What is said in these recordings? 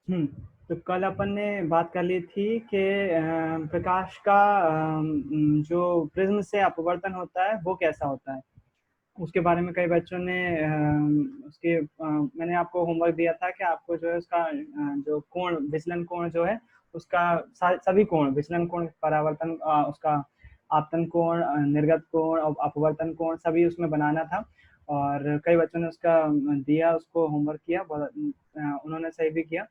हम्म। तो कल अपन ने बात कर ली थी कि प्रकाश का जो प्रिज्म से अपवर्तन होता है वो कैसा होता है। उसके बारे में कई बच्चों ने मैंने आपको होमवर्क दिया था कि आपको जो है उसका जो कोण विचलन कोण जो है उसका सभी कोण विचलन कोण परावर्तन उसका आपतन कोण निर्गत कोण और अपवर्तन कोण सभी उसमें बनाना था। और कई बच्चों ने उसका दिया उसको होमवर्क किया उन्होंने सही भी किया।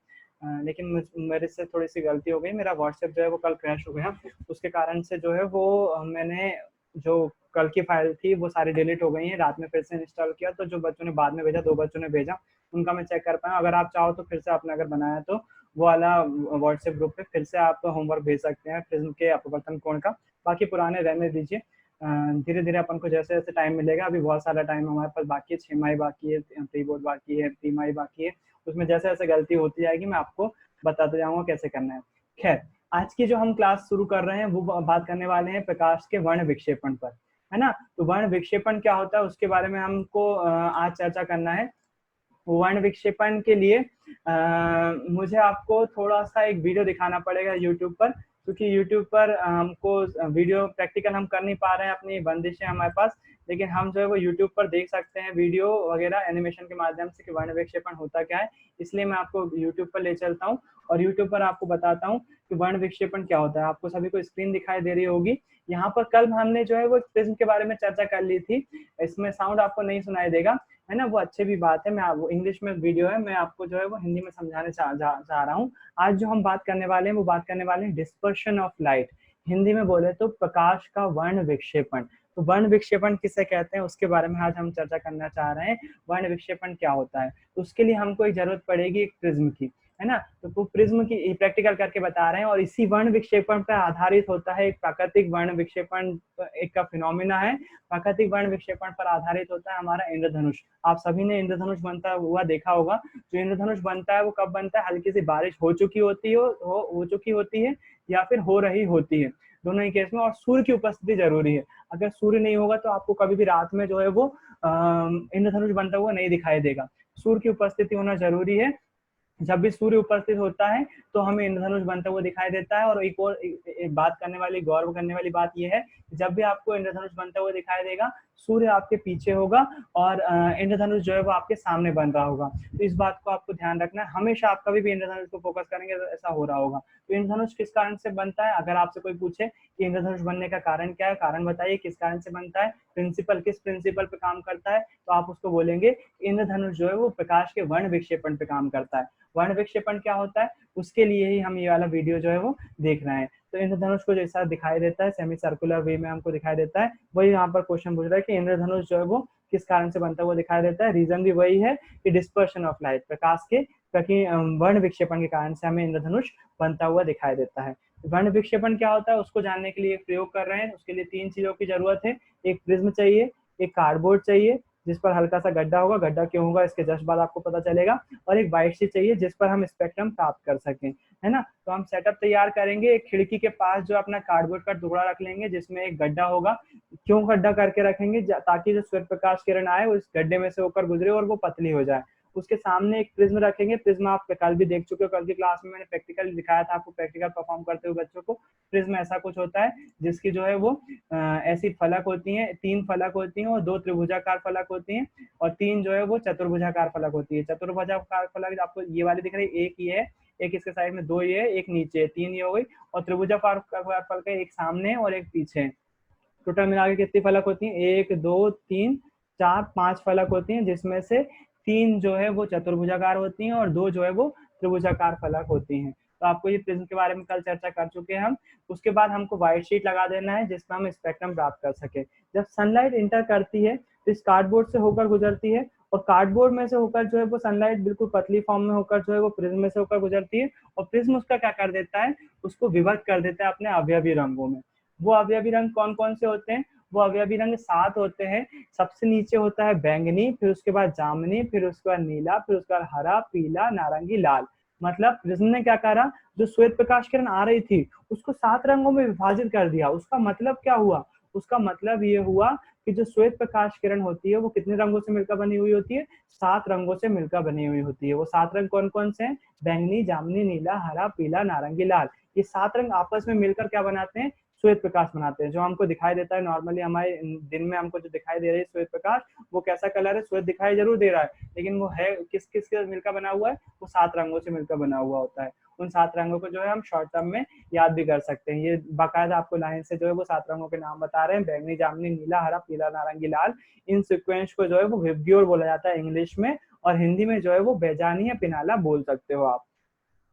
लेकिन मेरे से थोड़ी सी गलती हो गई, मेरा व्हाट्सएप जो है वो कल क्रैश हो गया। उसके कारण से जो है वो मैंने जो कल की फाइल थी वो सारी डिलीट हो गई है। रात में फिर से इंस्टॉल किया तो जो बच्चों ने बाद में भेजा, 2 बच्चों ने भेजा, उनका मैं चेक कर पाया। अगर आप चाहो तो फिर से आपने अगर बनाया तो वो वाला व्हाट्सएप ग्रुप पे फिर से आप होमवर्क भेज सकते हैं प्रिज्म के अपवर्तन कोण का। बाकी पुराने रहने दीजिए। धीरे धीरे अपन को जैसे जैसे टाइम मिलेगा, अभी बहुत सारा टाइम हमारे पास बाकी है, 6 माही बाकी है, प्री बोर्ड बाकी है, तिमाही बाकी है। उसमें जैसे जैसे गलती होती जाएगी मैं आपको बताते जाऊंगा कैसे करना है। खैर, आज की जो हम क्लास शुरू कर रहे हैं वो बात करने वाले हैं प्रकाश के वर्ण विक्षेपण पर, है ना। तो वर्ण विक्षेपण क्या होता है उसके बारे में हमको आज चर्चा करना है। वर्ण विक्षेपण के लिए मुझे आपको थोड़ा सा एक वीडियो दिखाना पड़ेगा यूट्यूब पर, क्योंकि यूट्यूब पर हमको वीडियो प्रैक्टिकल हम कर नहीं पा रहे हैं, अपनी बंदिश है हमारे पास। लेकिन हम जो है वो यूट्यूब पर देख सकते हैं वीडियो वगैरह एनिमेशन के माध्यम से कि वर्ण विक्षेपण होता क्या है। इसलिए मैं आपको यूट्यूब पर ले चलता हूँ और यूट्यूब पर आपको बताता हूँ कि वर्ण विक्षेपण क्या होता है। आपको सभी को स्क्रीन दिखाई दे रही होगी। यहाँ पर कल हमने जो है वो प्रिज्म के बारे में चर्चा कर ली थी। इसमें साउंड आपको नहीं सुनाई देगा, है ना, वो अच्छी भी बात है। मैं वो इंग्लिश में वीडियो है, मैं आपको जो है वो हिंदी में समझाने चाह रहा हूँ। आज जो हम बात करने वाले हैं वो बात करने वाले हैं डिस्पर्शन ऑफ लाइट। हिंदी में बोले तो प्रकाश का वर्ण विक्षेपण। तो वर्ण विक्षेपण किसे कहते हैं उसके बारे में आज हम चर्चा करना चाह रहे हैं। वर्ण विक्षेपण क्या होता है, तो उसके लिए हमको एक जरूरत पड़ेगी एक प्रिज्म की, है ना। तो वो प्रिज्म की प्रैक्टिकल करके बता रहे हैं और इसी वर्ण विक्षेपण पर आधारित होता है एक प्राकृतिक वर्ण विक्षेपण, एक का फिनोमिना है। प्राकृतिक वर्ण विक्षेपण पर आधारित होता है हमारा इंद्रधनुष। आप सभी ने इंद्रधनुष बनता हुआ देखा होगा। जो इंद्रधनुष बनता है वो कब बनता है, हल्की सी बारिश हो चुकी होती हो चुकी होती है या फिर हो रही होती है, दोनों ही केस में। और सूर्य की उपस्थिति जरूरी है। अगर सूर्य नहीं होगा तो आपको कभी भी रात में जो है वो इंद्रधनुष बनता हुआ नहीं दिखाई देगा। सूर्य की उपस्थिति होना जरूरी है। जब भी सूर्य उपस्थित होता है तो हमें इंद्रधनुष बनता हुआ दिखाई देता है। और एक और एक बात करने वाली, गौरव करने वाली बात यह है कि जब भी आपको इंद्रधनुष बनता हुआ दिखाई देगा, सूर्य आपके पीछे होगा और इंद्रधनुष जो है वो आपके सामने बन रहा होगा। तो इस बात को आपको ध्यान रखना है। हमेशा आप कभी भी इंद्रधनुष को फोकस करेंगे तो ऐसा हो रहा होगा। तो इंद्रधनुष किस कारण से बनता है, अगर आपसे कोई पूछे कि इंद्रधनुष बनने का कारण क्या है, कारण बताइए किस कारण से बनता है, प्रिंसिपल किस प्रिंसिपल पे काम करता है, तो आप उसको बोलेंगे इंद्रधनुष जो है वो प्रकाश के वर्ण विक्षेपण पे काम करता है। वर्ण विक्षेपण क्या होता है उसके लिए ही हम ये वाला वीडियो जो है वो देख रहे हैं। तो इंद्रधनुष को जैसा दिखाई देता है सेमी सर्कुलर वे में हमको दिखाई देता है, वही यहाँ पर क्वेश्चन पूछ रहा है कि इंद्रधनुष जो है वो किस कारण से बनता हुआ दिखाई देता है। रीजन भी वही है कि डिस्पर्शन ऑफ लाइट, प्रकाश के वर्ण विक्षेपण के कारण से हमें इंद्रधनुष बनता हुआ दिखाई देता है। वर्ण विक्षेपण क्या होता है उसको जानने के लिए एक प्रयोग कर रहे हैं। उसके लिए 3 चीजों की जरूरत है। एक प्रिज्म चाहिए, एक कार्डबोर्ड चाहिए जिस पर हल्का सा गड्ढा होगा, गड्ढा क्यों होगा इसके जस्ट बाद आपको पता चलेगा, और एक व्हाइट शीट चाहिए जिस पर हम स्पेक्ट्रम प्राप्त कर सकें, है ना। तो हम सेटअप तैयार करेंगे। एक खिड़की के पास जो अपना कार्डबोर्ड का टुकड़ा रख लेंगे जिसमें एक गड्ढा होगा। क्यों गड्ढा करके रखेंगे, ताकि जो सूर्य प्रकाश किरण आए उस गड्ढे में से होकर गुजरे और वो पतली हो जाए। उसके सामने एक प्रिज्म रखेंगे। प्रिज्म आप कल भी देख चुके हो, कल की क्लास में मैंने प्रैक्टिकल दिखाया था आपको, प्रैक्टिकल परफॉर्म करते हुए बच्चों को। प्रिज्म ऐसा कुछ होता है जिसकी जो है वो ऐसी फलक होती है, 3 फलक होती हैं और 2 त्रिभुजाकार फलक होती हैं और 3 जो है वो चतुर्भुजाकार फलक होती है। चतुर्भुजाकार फलक आपको ये वाली दिख रही है, एक ये है, एक इसके साइड में 2 ये है, एक नीचे है, 3 ये हो गई। और त्रिभुजाकार फलक एक सामने और एक पीछे। टोटल मिला के कितनी फलक होती हैं, 1 2 3 4 5 फलक होती हैं, जिसमें से 3 जो है वो चतुर्भुजाकार होती हैं और 2 जो है वो त्रिभुजाकार फलक होती हैं। तो आपको ये प्रिज्म के बारे में कल चर्चा कर चुके हैं हम। उसके बाद हमको व्हाइट शीट लगा देना है जिसमें हम स्पेक्ट्रम प्राप्त कर सके। जब सनलाइट इंटर करती है तो इस कार्डबोर्ड से होकर गुजरती है और कार्डबोर्ड में से होकर जो है वो सनलाइट बिल्कुल पतली फॉर्म में होकर जो है वो प्रिज्म में से होकर गुजरती है। और प्रिज्म उसका क्या कर देता है, उसको विभक्त कर देता है अपने अवयवी रंगों में। वो अवयवी रंग कौन कौन से होते हैं, वो अवयवी रंग 7 होते हैं। सबसे नीचे होता है बैंगनी, फिर उसके बाद जामुनी, फिर उसके बाद नीला, फिर उसके बाद हरा, पीला, नारंगी, लाल। मतलब प्रिज्म ने क्या करा, जो श्वेत प्रकाश किरण आ रही थी उसको 7 रंगों में विभाजित कर दिया। उसका मतलब क्या हुआ, उसका मतलब ये हुआ कि जो श्वेत प्रकाश किरण होती है वो कितने रंगों से मिलकर बनी हुई होती है, 7 रंगों से मिलकर बनी हुई होती है। वो 7 रंग कौन कौन से हैं? बैंगनी, जामुनी, नीला, हरा, पीला, नारंगी, लाल। ये 7 रंग आपस में मिलकर क्या बनाते हैं? श्वेत प्रकाश बनाते हैं। जो हमको दिखाई देता है नॉर्मली हमारे दिन में हमको जो दिखाई दे रही है श्वेत प्रकाश, वो कैसा कलर है? श्वेत दिखाई जरूर दे रहा है, लेकिन वो है किस किस के मिलकर बना हुआ है? वो 7 रंगों से मिलकर बना हुआ होता है। उन 7 रंगों को जो है हम शॉर्ट टर्म में याद भी कर सकते हैं। ये बाकायदा आपको लाइन से जो है वो 7 रंगों के नाम बता रहे हैं, बैंगनी, जामुनी, नीला, हरा, पीला, नारंगी, लाल। इन सीक्वेंस को जो है वो विब्ग्योर बोला जाता है इंग्लिश में, और हिंदी में जो है वो बेजानी या पिनाला बोल सकते हो आप।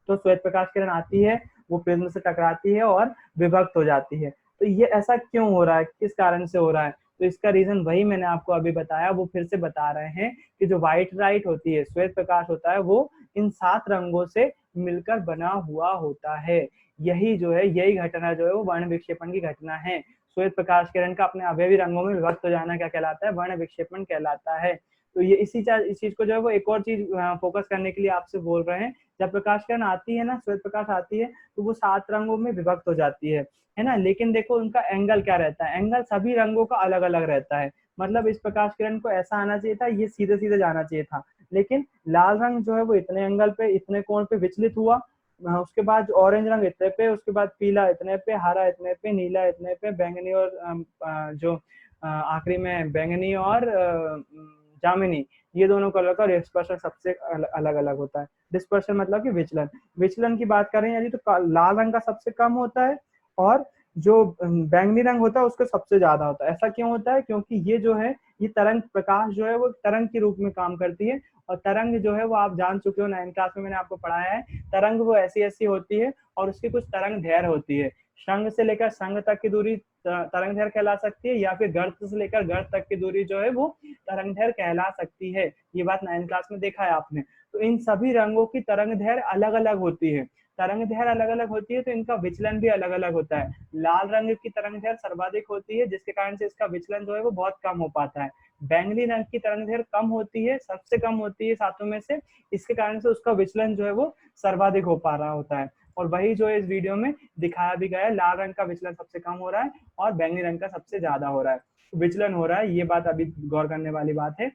तो श्वेत प्रकाश किरण आती है, वो प्रिज्म से टकराती है और विभक्त हो जाती है। तो ये ऐसा क्यों हो रहा है, किस कारण से हो रहा है? तो इसका रीजन वही मैंने आपको अभी बताया, वो फिर से बता रहे हैं कि जो व्हाइट लाइट होती है, श्वेत प्रकाश होता है, वो इन 7 रंगों से मिलकर बना हुआ होता है। यही जो है, यही घटना जो है वो वर्ण विक्षेपण की घटना है। श्वेत प्रकाश किरण का अपने अवयवी रंगों में विभक्त हो जाना क्या कहलाता है? वर्ण विक्षेपण कहलाता है। तो ये इस चीज को जो है वो एक और चीज फोकस करने के लिए आपसे बोल रहे हैं। जब प्रकाश किरण आती है ना, श्वेत प्रकाश आती है, तो वो 7 रंगों में विभक्त हो जाती है ना। लेकिन देखो उनका एंगल क्या रहता है? एंगल सभी रंगों का अलग अलग रहता है। मतलब इस प्रकाश किरण को ऐसा आना चाहिए था, ये सीधे सीधे जाना चाहिए था, लेकिन लाल रंग जो है वो इतने एंगल पे, इतने कोण पे विचलित हुआ। उसके बाद ऑरेंज रंग इतने पे, उसके बाद पीला इतने पे, हरा इतने पे, नीला इतने पे, बैंगनी और जो आखिरी में बैंगनी और जामुनी, ये दोनों कलर का डिस्पर्शन सबसे अलग अलग होता है। डिस्पर्शन मतलब कि विचलन। विचलन की बात करें यदि तो लाल रंग का सबसे कम होता है, और जो बैंगनी रंग होता है उसका सबसे ज्यादा होता है। ऐसा क्यों होता है? क्योंकि ये जो है, ये तरंग प्रकाश जो है वो तरंग के रूप में काम करती है। और तरंग जो है वो आप जान चुके हो, 9th क्लास में मैंने आपको पढ़ाया है। तरंग वो ऐसी ऐसी होती है, और उसकी कुछ तरंग दैर्घ्य होती है। संघ से लेकर संघ तक की दूरी तरंग दैर्घ्य कहला सकती है, या फिर गर्त से लेकर गर्त तक की दूरी जो है वो तरंग दैर्घ्य कहला सकती है। ये बात 9th क्लास में देखा है आपने। तो इन सभी रंगों की तरंग दैर्घ्य अलग अलग होती है। तरंग दैर्घ्य अलग अलग होती है तो इनका विचलन भी अलग अलग होता है। लाल रंग की तरंग दैर्घ्य सर्वाधिक होती है, जिसके कारण से इसका विचलन जो है वो बहुत कम हो पाता है। बैंगनी रंग की तरंग दैर्घ्य कम होती है, सबसे कम होती है सातों में से, इसके कारण से उसका विचलन जो है वो सर्वाधिक हो पा रहा होता है। और वही जो इस वीडियो में दिखाया भी गया है, लाल रंग का विचलन सबसे कम हो रहा है और बैंगनी रंग का सबसे ज्यादा हो रहा है। विचलन हो रहा है, ये बात अभी गौर करने वाली बात है।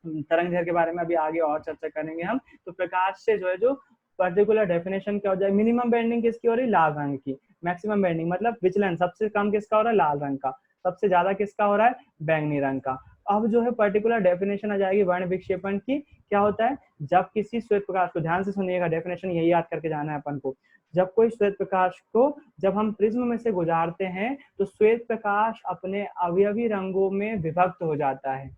तरंग दैर्घ्य के बारे में अभी आगे और चर्चा करेंगे हम। तो प्रकाश से जो है जो पर्टिकुलर डेफिनेशन क्या हो जाए? मिनिमम बेंडिंग किसकी हो रही? लाल रंग की। मैक्सिमम बेंडिंग मतलब विचलन सबसे कम किसका हो रहा है? लाल रंग का। सबसे ज्यादा किसका हो रहा है? बैंगनी रंग का। अब जो है पर्टिकुलर डेफिनेशन आ जाएगी वर्ण विक्षेपण की। क्या होता है? जब किसी श्वेत प्रकाश को, ध्यान से सुनिएगा, डेफिनेशन यही याद करके जाना है अपन को। जब कोई श्वेत प्रकाश को जब हम प्रिज्म में से गुजारते हैं, तो श्वेत प्रकाश अपने अवयवी रंगों में विभक्त हो जाता है।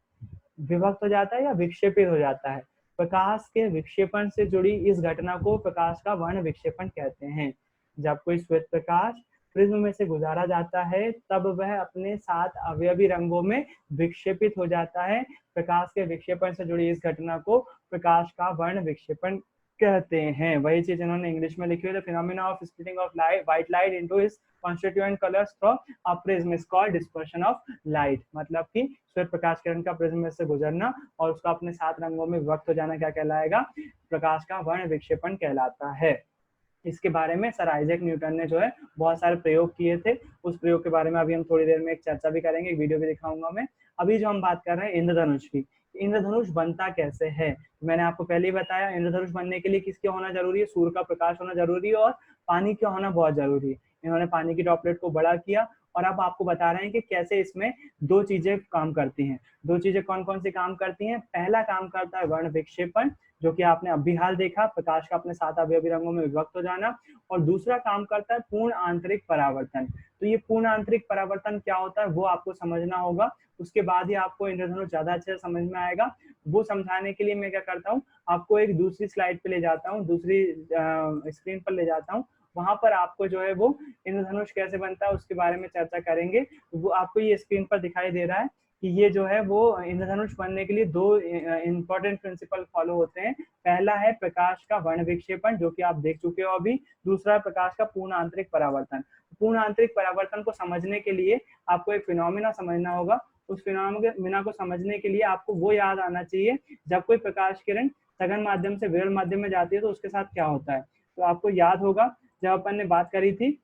विभक्त हो जाता है या विक्षेपित हो जाता है। प्रकाश के विक्षेपण से जुड़ी इस घटना को प्रकाश का वर्ण विक्षेपण कहते हैं। जब कोई श्वेत प्रकाश प्रिज्म में से गुजारा जाता है, तब वह अपने 7 अवयवी रंगों में विक्षेपित हो जाता है। प्रकाश के विक्षेपण से जुड़ी इस घटना को प्रकाश का वर्ण विक्षेपण कहते हैं। वही चीज इन्होंने इंग्लिश में लिखी हुई है, phenomena of splitting of light, white light into its constituent colors from a prism is called dispersion of light। मतलब कि श्वेत प्रकाश किरण का प्रिज्म में से गुजरना और उसका अपने 7 रंगों में विभक्त हो जाना क्या कहलाएगा? प्रकाश का वर्ण विक्षेपण कहलाता है। इसके बारे में सर आइजैक न्यूटन ने जो है बहुत सारे प्रयोग किए थे। उस प्रयोग के बारे में अभी हम थोड़ी देर में एक चर्चा भी करेंगे, एक वीडियो भी दिखाऊंगा मैं। अभी जो हम बात कर रहे हैं इंद्रधनुष की, इंद्रधनुष बनता कैसे है? मैंने आपको पहले ही बताया, इंद्रधनुष बनने के लिए किसके होना जरूरी है? सूर्य का प्रकाश होना जरूरी है और पानी का होना बहुत जरूरी है। इन्होंने पानी की ड्रॉपलेट को बड़ा किया, और अब आपको बता रहे हैं कि कैसे इसमें 2 चीजें काम करती हैं। 2 चीजें कौन कौन सी काम करती हैं? पहला काम करता है वर्ण विक्षेपण, जो कि आपने अभी हाल देखा, प्रकाश का अपने 7 अवयवी रंगों में विभक्त हो जाना। और दूसरा काम करता है पूर्ण आंतरिक परावर्तन। तो ये पूर्ण आंतरिक परावर्तन क्या होता है वो आपको समझना होगा, उसके बाद ही आपको इंद्रधनुष ज्यादा अच्छे से समझ में आएगा। वो समझाने के लिए मैं क्या करता हूँ, आपको एक दूसरी स्लाइड पे ले जाता हूँ, दूसरी स्क्रीन पर ले जाता हूँ। वहां पर आपको जो है वो इंद्रधनुष कैसे बनता है उसके बारे में चर्चा करेंगे। वो आपको ये स्क्रीन पर दिखाई दे रहा है कि ये जो है वो इंद्रधनुष बनने के लिए 2 इंपॉर्टेंट प्रिंसिपल फॉलो होते हैं। पहला है प्रकाश का वर्ण विक्षेपण, जो कि आप देख चुके हो अभी। दूसरा है प्रकाश का पूर्ण आंतरिक परावर्तन। पूर्ण आंतरिक परावर्तन को समझने के लिए आपको एक फिनोमिना समझना होगा। उस फिनोमिना को समझने के लिए आपको वो याद आना चाहिए, जब कोई प्रकाश किरण सघन माध्यम से विरल माध्यम में जाती है तो उसके साथ क्या होता है। तो आपको याद होगा, जब अपन ने बात करी थी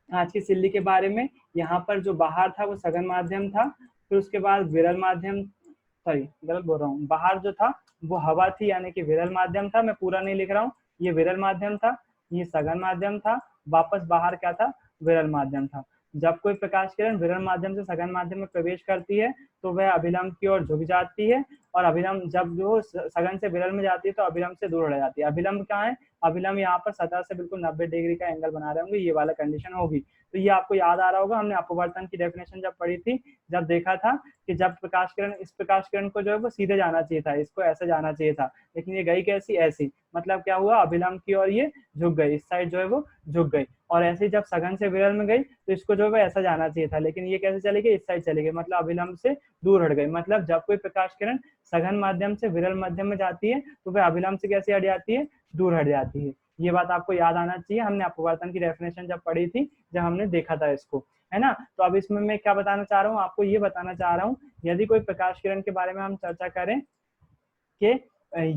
आज की सिल्ली के बारे में, यहाँ पर जो बाहर था वो सघन माध्यम था, फिर उसके बाद विरल माध्यम, सॉरी गलत बोल रहा हूँ, बाहर जो था वो हवा थी, यानी कि विरल माध्यम था, मैं पूरा नहीं लिख रहा हूँ, ये विरल माध्यम था, ये सघन माध्यम था, वापस बाहर क्या था, विरल माध्यम था। जब कोई प्रकाश किरण विरल माध्यम से सघन माध्यम में प्रवेश करती है तो वह अभिलंब की ओर झुक जाती है, और अभिलंब जब जो सघन से विरल में जाती है तो अभिलंब से दूर हट जाती है। अभिलंब कहाँ है, अभिलंब यहाँ पर सतह से बिल्कुल 90 डिग्री का एंगल बना रहे होंगे, ये वाला कंडीशन होगी। तो ये आपको याद आ रहा होगा, हमने अपवर्तन की डेफिनेशन जब पढ़ी थी, जब देखा था कि जब प्रकाश किरण, इस प्रकाश किरण को जो है वो सीधे जाना चाहिए था, इसको ऐसे जाना चाहिए था, लेकिन ये गई कैसी, ऐसी, मतलब क्या हुआ, अभिलंब की ओर ये झुक गई, इस साइड जो है वो झुक गई। और ऐसे ही जब सघन से विरल में गई तो इसको जो है ऐसा जाना चाहिए था, लेकिन ये कैसे चली गई, इस साइड चली गई, मतलब अभिलंब से दूर हट गई। मतलब जब कोई प्रकाश किरण सघन माध्यम से विरल माध्यम में जाती है तो वह अभिलंब से कैसे हट जाती है, दूर हट जाती है। ये बात आपको याद आना चाहिए, हमने अपवर्तन की डेफिनेशन जब पढ़ी थी, जब हमने देखा था इसको, है ना। तो अब इसमें मैं क्या बताना चाह रहा हूँ, आपको ये बताना चाह रहा हूँ, यदि कोई प्रकाश किरण के बारे में हम चर्चा करें कि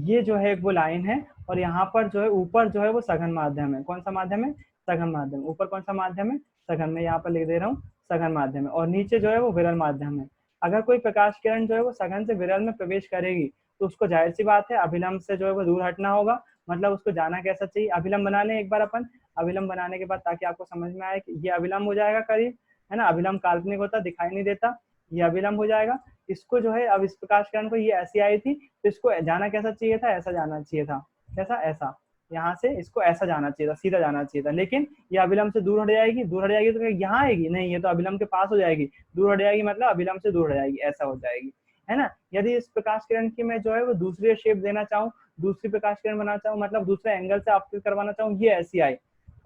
ये जो है वो लाइन है, और यहाँ पर जो है ऊपर जो है वो सघन माध्यम है, कौन सा माध्यम है, सघन माध्यम, ऊपर कौन सा माध्यम है, सघन, में यहाँ पर लिख दे रहा हूँ सघन माध्यम है, और नीचे जो है वो विरल माध्यम है। अगर कोई प्रकाश किरण जो है वो सघन से विरल में प्रवेश करेगी तो उसको जाहिर सी बात है अभिलंब से जो है वो दूर हटना होगा, मतलब उसको जाना कैसा चाहिए, अभिलंब बना लें एक बार अपन, अभिलंब बनाने के बाद ताकि आपको समझ में आए कि ये अभिलंब हो जाएगा करीब, है ना, अभिलंब काल्पनिक होता, दिखाई नहीं देता, ये अभिलंब हो जाएगा। इसको जो है, अब इस प्रकाश किरण को ये ऐसी आई थी तो इसको जाना कैसा चाहिए था, ऐसा जाना चाहिए था, कैसा, ऐसा, यहाँ से इसको ऐसा जाना चाहिए था, सीधा जाना चाहिए था, लेकिन ये अभिलंब से दूर हट जाएगी, दूर हट जाएगी तो यहाँ आएगी नहीं, ये तो अभिलंब के पास हो जाएगी, दूर हट जाएगी मतलब अभिलंब से दूर हट जाएगी, ऐसा हो जाएगी, है ना। यदि इस प्रकाश किरण की मैं जो है वो दूसरी शेप देना चाहूँ, दूसरी प्रकाश किरण बनाना चाहूँ, मतलब दूसरे एंगल से आपतित करवाना चाहूँ, ये ऐसी आई,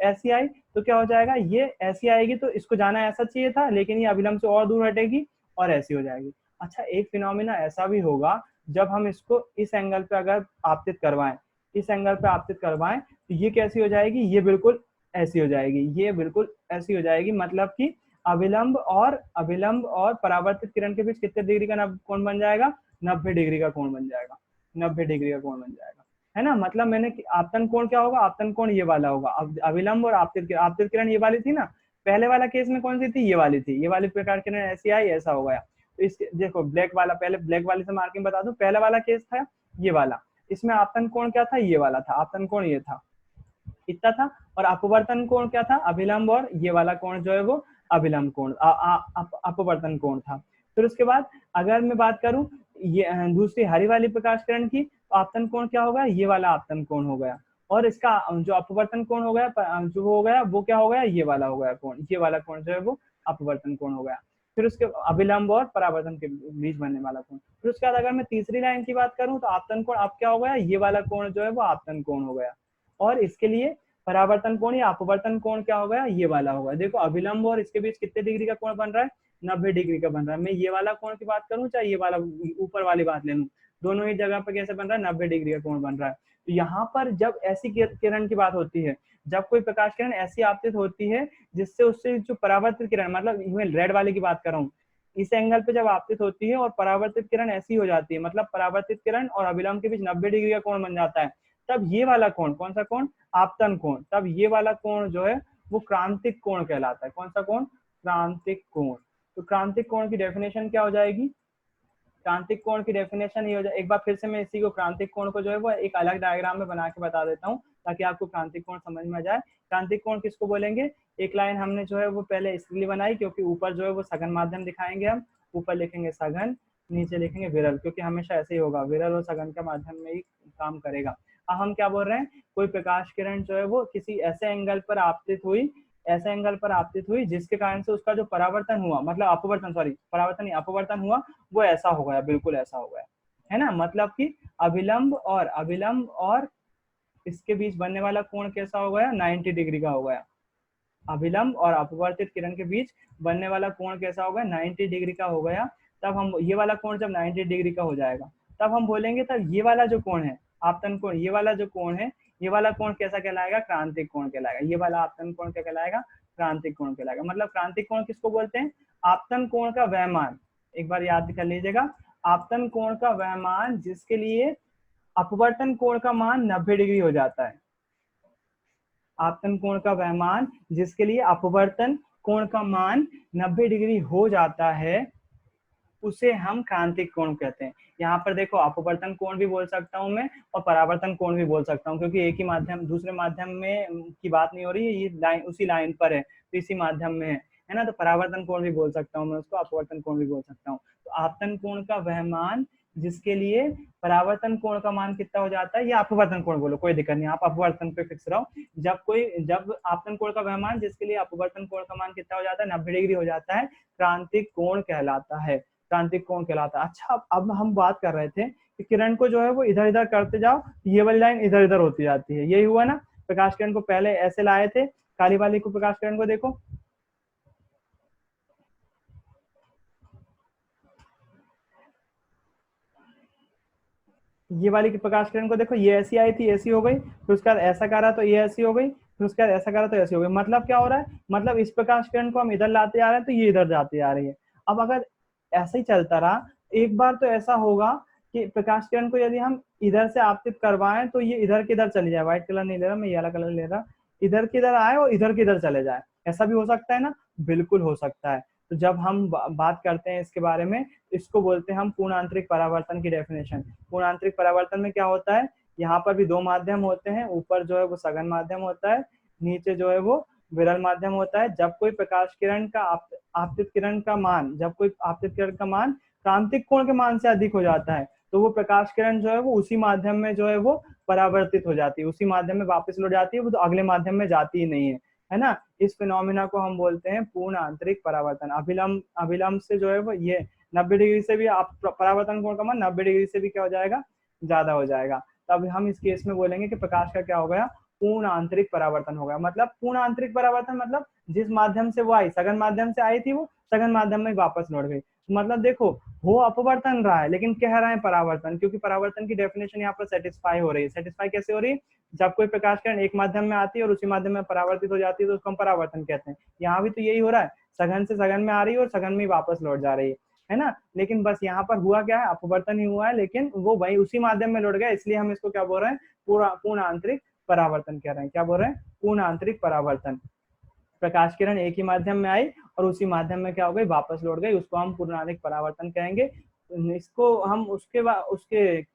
ऐसी आई तो क्या हो जाएगा, ये ऐसी आएगी तो इसको जाना ऐसा चाहिए था, लेकिन ये अभिलंब से और दूर हटेगी और ऐसी हो जाएगी। अच्छा, एक फिनोमिना ऐसा भी होगा, जब हम इसको इस एंगल पे अगर आपतित करवाएं, इस एंगल पे आपतित करवाएं तो ये कैसी हो जाएगी, ये बिल्कुल ऐसी हो जाएगी, ये बिल्कुल ऐसी हो जाएगी, मतलब कि अभिलंब और परावर्तित किरण के बीच कितने डिग्री का कोण बन जाएगा, 90 डिग्री का कोण बन जाएगा, 90 डिग्री का कोण बन जाएगा, है ना। मतलब मैंने आपतन कोण क्या होगा, आपतन कोण ये वाला होगा, अभिलंब और आपतित किरण ये वाली थी ना, पहले वाला केस में कौन सी थी, ये वाली थी, ये वाली प्रकार किरण ऐसी आई, ऐसा हो गया। तो इस देखो ब्लैक वाला, पहले ब्लैक वाले से मार्किंग बता दूं, पहला वाला केस था ये वाला, इसमें आपतन कोण क्या था, ये वाला था, आपतन कोण ये था, इतना था, और अपवर्तन कोण क्या था, अभिलंब और ये वाला कोण जो है वो अभिलंब कोण, अपवर्तन कोण था। फिर उसके बाद अगर मैं बात करूं ये दूसरी हरी वाली प्रकाश किरण की, तो आपतन कोण क्या होगा, ये वाला आपतन कोण हो गया, और इसका जो अपवर्तन कोण हो गया, जो हो गया वो क्या हो गया, ये वाला हो गया कोण, ये वाला कोण जो है वो अपवर्तन कोण हो गया। फिर उसके अभिलंब और परावर्तन के बीच बनने वाला कोण। फिर उसके बाद अगर मैं तीसरी लाइन की बात करूं तो आपतन कोण अब क्या हो गया, ये वाला कोण जो है वो आपतन कोण हो गया, और इसके लिए परावर्तन कोण या अपवर्तन कोण क्या हो गया, ये वाला होगा। देखो अभिलंब और इसके बीच कितने डिग्री का कोण बन रहा है, 90 डिग्री का बन रहा है। मैं ये वाला कोण की बात करूं चाहे ये वाला ऊपर वाली बात ले लूं, दोनों ही जगह पर कैसे बन रहा है, 90 डिग्री का कोण बन रहा है। तो यहाँ पर जब ऐसी किरण की बात होती है, जब कोई प्रकाश किरण ऐसी आपतित होती है जिससे उससे जो परावर्तित किरण, मतलब रेड वाले की बात कर रहा हूँ, इस एंगल पे जब आपतित होती है और परावर्तित किरण ऐसी हो जाती है, मतलब परावर्तित किरण और अभिलंब के बीच 90 डिग्री का कोण बन जाता है, तब ये वाला कोण, कौन सा कोण, आपतन कोण, तब ये वाला कोण जो है वो क्रांतिक कोण कहलाता है। कौन सा कोण, क्रांतिक कोण। तो क्रांतिक कोण की डेफिनेशन क्या हो जाएगी, क्रांतिक कोण की डेफिनेशन ये हो जाए, एक बार फिर से मैं इसी को क्रांतिक कोण को जो है वो एक अलग डायग्राम में बना के बता देता हूँ ताकि आपको क्रांतिक कोण समझ में आ जाए। क्रांतिक कोण किसको बोलेंगे, एक लाइन हमने जो है वो पहले इसलिए बनाई क्योंकि ऊपर जो है वो सघन माध्यम दिखाएंगे, हम ऊपर लिखेंगे सघन, नीचे लिखेंगे विरल, क्योंकि हमेशा ऐसे ही होगा, विरल और सघन का माध्यम में ही काम करेगा। अब हम क्या बोल रहे हैं, कोई प्रकाश किरण जो है वो किसी ऐसे एंगल पर आपतित हुई, ऐसे एंगल पर आपतित हुई जिसके कारण से उसका जो परावर्तन हुआ, मतलब अपवर्तन, सॉरी परावर्तन नहीं, अपवर्तन हुआ, वो ऐसा हो गया, बिल्कुल ऐसा हो गया, है ना। मतलब कि अभिलंब और इसके बीच बनने वाला कोण कैसा हो गया, 90 डिग्री का हो गया। अभिलंब और अपवर्तित किरण के बीच बनने वाला कोण कैसा हो गया, 90 डिग्री का हो गया। तब हम ये वाला कोण जब 90 डिग्री का हो जाएगा तब हम बोलेंगे, तब ये वाला जो कोण है आपतन कोण, ये वाला जो कोण है, ये वाला कोण कैसा कहलाएगा, क्रांतिक कोण कहलाएगा। ये वाला आपतन कोण क्या कहलाएगा, क्रांतिक कोण कहलाएगा। मतलब क्रांतिक कोण किसको बोलते हैं, आपतन कोण का वह मान, एक बार याद कर लीजिएगा, आपतन कोण का वह मान जिसके लिए अपवर्तन कोण का मान 90 डिग्री हो जाता है। आपतन कोण का वह मान जिसके लिए अपवर्तन कोण का मान 90 डिग्री हो जाता है, उसे हम क्रांतिक कोण कहते हैं। यहाँ पर देखो अपवर्तन कोण भी बोल सकता हूँ मैं और परावर्तन कोण भी बोल सकता हूँ, क्योंकि एक ही माध्यम दूसरे माध्यम में की बात नहीं हो रही है, ये लाइन उसी लाइन पर है तो इसी माध्यम में है ना। तो परावर्तन कोण भी बोल सकता हूँ मैं उसको, अपवर्तन कोण भी बोल सकता हूँ। तो आपतन कोण का वह मान जिसके लिए परावर्तन कोण का मान कितना हो जाता है, या अपवर्तन कोण बोलो कोई दिक्कत नहीं, आप अपवर्तन पे फिक्स रहो। जब आपतन कोण का वह मान जिसके लिए अपवर्तन कोण का मान कितना हो जाता है, 90 डिग्री हो जाता है, क्रांतिक कोण कहलाता है, क्रांतिक कोण कहलाता है। अच्छा, अब हम बात कर रहे थे कि किरण को जो है वो इधर इधर करते जाओ, ये वाली लाइन इधर इधर होती जाती है, यही हुआ ना। प्रकाश किरण को पहले ऐसे लाए थे, काली वाली को प्रकाश किरण को देखो, ये वाली प्रकाश किरण को देखो, ये ऐसी आई थी, ऐसी हो गई, फिर उसके बाद ऐसा करा तो ये ऐसी हो गई, फिर उसके बाद ऐसा करा तो ऐसी हो गई। मतलब क्या हो रहा है, मतलब इस प्रकाश किरण को हम इधर लाते आ रहे हैं तो ये इधर जाती आ रही है। अब अगर ऐसा ही चलता रहा, एक बार तो ऐसा होगा कि प्रकाश किरण को यदि हम इधर से आपतित करवाएं तो ये इधर किधर चली जाए, व्हाइट कलर नहीं ले रहा मैं, ये वाला कलर ले रहा, इधर किधर आए और इधर किधर चले जाए, ऐसा भी हो सकता है ना, बिल्कुल हो सकता है। तो जब हम बात करते हैं इसके बारे में, इसको बोलते हैं हम पूर्ण आंतरिक परावर्तन की डेफिनेशन। पूर्ण आंतरिक परावर्तन में क्या होता है, यहाँ पर भी दो माध्यम होते हैं, ऊपर जो है वो सघन माध्यम होता है, नीचे जो है वो विरल माध्यम होता है। जब कोई प्रकाश किरण का आपतित किरण का मान, जब कोई आपतित किरण का मान क्रांतिक कोण के मान से अधिक हो जाता है, तो वो प्रकाश किरण जो है वो उसी माध्यम में जो है वो परावर्तित हो जाती है, उसी माध्यम में वापस लौट जाती है, वो तो अगले माध्यम में जाती ही नहीं है ना। इस फिनोमिना को हम बोलते हैं पूर्ण आंतरिक परावर्तन। अभिलंब से जो है वो ये 90 डिग्री से भी आप परावर्तन कोण का मान 90 डिग्री से भी क्या हो जाएगा, ज्यादा हो जाएगा। तब हम इस केस में बोलेंगे कि प्रकाश का क्या हो गया, पूर्ण आंतरिक परावर्तन हो गया। मतलब पूर्ण आंतरिक परावर्तन मतलब जिस माध्यम से वो आई, सघन माध्यम से आई थी, वो सघन माध्यम में वापस लौट गई। मतलब देखो, हो अपवर्तन रहा है लेकिन कह रहा है परावर्तन, क्योंकि परावर्तन की डेफिनेशन यहाँ पर सेटिस्फाई हो रही है। सेटिस्फाई कैसे हो रही है, जब कोई प्रकाश किरण एक माध्यम में आती है और उसी माध्यम में परावर्तित हो जाती है तो उसको हम परावर्तन कहते हैं। यहाँ भी तो यही हो रहा है, सघन से सघन में आ रही है और सघन में वापस लौट जा रही है ना। लेकिन बस यहाँ पर हुआ क्या है, अपवर्तन ही हुआ है, लेकिन वो वही उसी माध्यम में लौट गया, इसलिए हम इसको क्या बोल रहे हैं, पूर्ण आंतरिक परावर्तन कह रहे हैं। क्या बोल रहे हैं, पूर्ण आंतरिक परावर्तन। प्रकाश किरण एक ही माध्यम में आई और उसी माध्यम में क्या हो गई, वापस लौट गई, उसको हम पूर्णांक परावर्तन कहेंगे। इसको हम उसके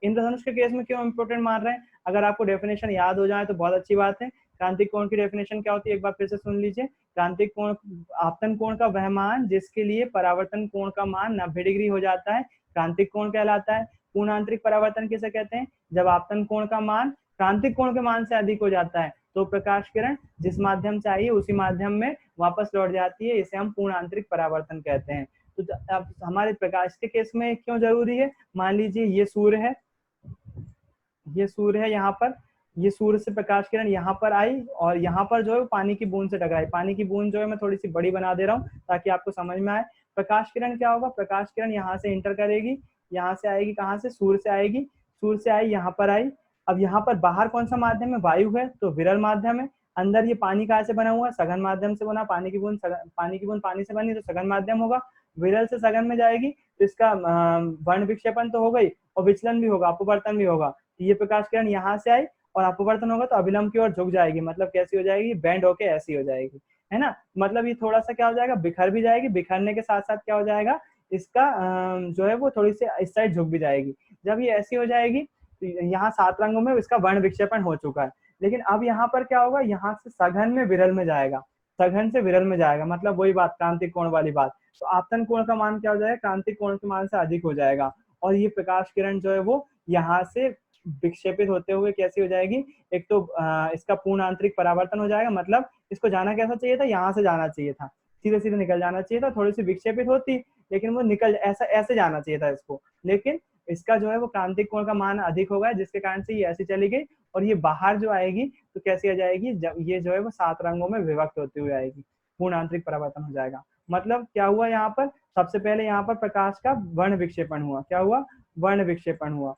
इंद्रधनुष के केस में क्यों इंपोर्टेंट मान रहे हैं, अगर आपको डेफिनेशन याद हो जाए तो बहुत अच्छी बात है। क्रांतिक कोण की डेफिनेशन क्या होती है, एक बार फिर से सुन लीजिए। क्रांतिक कोण आपतन कोण का वह मान जिसके लिए परावर्तन कोण का मान 90 डिग्री हो जाता है, क्रांतिक कोण कहलाता है। पूर्ण आंतरिक परावर्तन किसे कहते हैं, जब आपतन कोण का मान क्रांतिक कोण के मान से अधिक हो जाता है तो प्रकाश किरण जिस माध्यम से आई है उसी माध्यम में वापस लौट जाती है, इसे हम पूर्ण आंतरिक परावर्तन कहते हैं। तो अब हमारे प्रकाश के केस में क्यों जरूरी है, मान लीजिए ये सूर्य है, ये सूर्य है, यहाँ पर ये सूर्य से प्रकाश किरण यहाँ पर आई और यहाँ पर जो है पानी की बूंद से टकराई। पानी की बूंद जो है मैं थोड़ी सी बड़ी बना दे रहा हूँ ताकि आपको समझ में आए। प्रकाश किरण क्या होगा, प्रकाश किरण यहाँ से इंटर करेगी, यहाँ से आएगी, कहाँ से, सूर्य से आएगी, सूर्य से आई, यहाँ पर आई। अब यहाँ पर बाहर कौन सा माध्यम है, वायु है, तो विरल माध्यम है। अंदर ये पानी कहाँ से बना हुआ है, सघन माध्यम से बना, पानी की बूंद पानी से बनी तो सघन माध्यम होगा। विरल से सघन में जाएगी तो इसका वर्ण विक्षेपण तो हो गई और विचलन भी होगा, अपवर्तन भी होगा। ये प्रकाश किरण यहाँ से आई और अपवर्तन होगा तो अभिलंब की ओर झुक जाएगी, मतलब कैसी हो जाएगी, बेंड होके ऐसी हो जाएगी, है ना। मतलब ये थोड़ा सा क्या हो जाएगा, बिखर भी जाएगी, बिखरने के साथ साथ क्या हो जाएगा, इसका जो है वो थोड़ी सी इस साइड झुक भी जाएगी। जब ये ऐसी हो जाएगी तो यहाँ 7 रंगों में इसका वर्ण विक्षेपण हो चुका है। लेकिन अब यहाँ पर क्या होगा, यहाँ से सघन में विरल में जाएगा, सघन से विरल में जाएगा, मतलब वही बात, क्रांतिक कोण वाली बात। तो आपतन कोण का मान क्या हो जाएगा, क्रांतिक कोण के मान से अधिक हो जाएगा और ये प्रकाश किरण जो है वो यहाँ से विक्षेपित होते हुए कैसी हो जाएगी, एक तो इसका पूर्ण आंतरिक परावर्तन हो जाएगा, मतलब इसको जाना कैसा चाहिए था, यहाँ से जाना चाहिए था, सीधे सीधे निकल जाना चाहिए था, थोड़ी सी विक्षेपित होती लेकिन वो निकल ऐसा ऐसे जाना चाहिए था इसको, लेकिन इसका जो है वो क्रांतिक कोण का मान अधिक होगा जिसके कारण से ये ऐसी चली गई और ये बाहर जो आएगी तो कैसी आ जाएगी, जब ये जो है वो 7 रंगों में विभक्त होती हुई आएगी, पूर्ण आंतरिक परावर्तन हो जाएगा। मतलब क्या हुआ, यहाँ पर सबसे पहले यहाँ पर प्रकाश का वर्ण विक्षेपण हुआ, क्या हुआ, वर्ण विक्षेपण हुआ,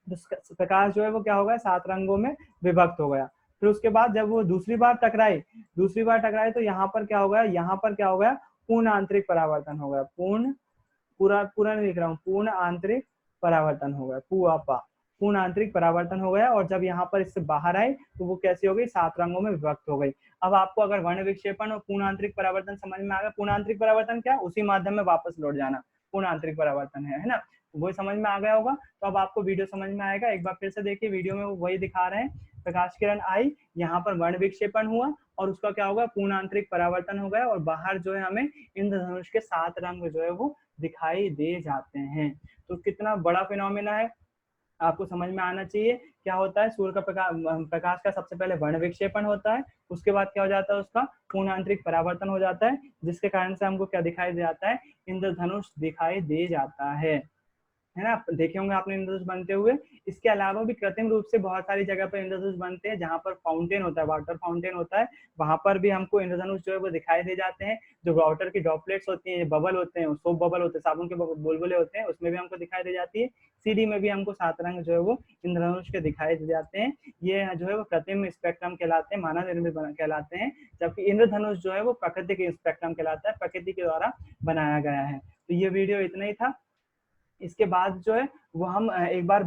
प्रकाश जो है वो क्या हो गया, 7 रंगों में विभक्त हो गया। फिर उसके बाद जब वो दूसरी बार टकराई तो यहाँ पर क्या हो गया, यहाँ पर क्या हो गया, पूर्ण आंतरिक परावर्तन हो गया, पूरा नहीं लिख रहा हूँ, पूर्ण आंतरिक परावर्तन हो गया, पूर्ण आंतरिक परावर्तन हो गया। और जब यहाँ पर इससे बाहर आई तो वो कैसी हो गई, 7 रंगों में विभक्त हो गई। अब आपको अगर वर्ण विक्षेपण और पूर्ण आंतरिक परावर्तन समझ में आ गया, पूर्ण आंतरिक परावर्तन क्या, उसी माध्यम में वापस लौट जाना, पूर्ण आंतरिक परावर्तन है ना। वही समझ में आ गया होगा। तो अब आपको वीडियो समझ में आएगा। एक बार फिर से देखिए, वीडियो में वो वही दिखा रहे हैं, प्रकाश किरण आई, यहाँ पर वर्ण विक्षेपण हुआ और उसका क्या होगा, पूर्ण आंतरिक परावर्तन हो गया और बाहर जो है हमें इंद्रधनुष के 7 रंग जो है वो दिखाई दे जाते हैं। तो कितना बड़ा फिनोमिना है, आपको समझ में आना चाहिए। क्या होता है, सूर्य का प्रकाश का सबसे पहले वर्ण विक्षेपण होता है, उसके बाद क्या हो जाता है, उसका पूर्ण आंतरिक परावर्तन हो जाता है, जिसके कारण से हमको क्या दिखाई दे जाता है, इंद्रधनुष दिखाई दे जाता है ना। देखे होंगे आपने इंद्रधनुष बनते हुए। इसके अलावा भी कृत्रिम रूप से बहुत सारी जगह पर इंद्रधनुष बनते हैं, जहाँ पर फाउंटेन होता है, वाटर फाउंटेन होता है, वहां पर भी हमको इंद्रधनुष जो है वो दिखाई दे जाते हैं। जो वाटर की ड्रॉपलेट्स होती हैं, बबल होते हैं, सोप बबल होते हैं, साबुन के बुलबुले होते हैं, उसमें भी हमको दिखाई दे जाती है। सीडी में भी हमको 7 रंग जो है वो इंद्रधनुष के दिखाई दे जाते हैं। ये जो है वो कृत्रिम स्पेक्ट्रम कहलाते हैं, मानव निर्मित कहलाते हैं, जबकि इंद्रधनुष जो है वो प्रकृति के स्पेक्ट्रम कहलाता है, प्रकृति के द्वारा बनाया गया है। तो ये वीडियो इतना ही था। इसके बाद जो है वो हम एक बार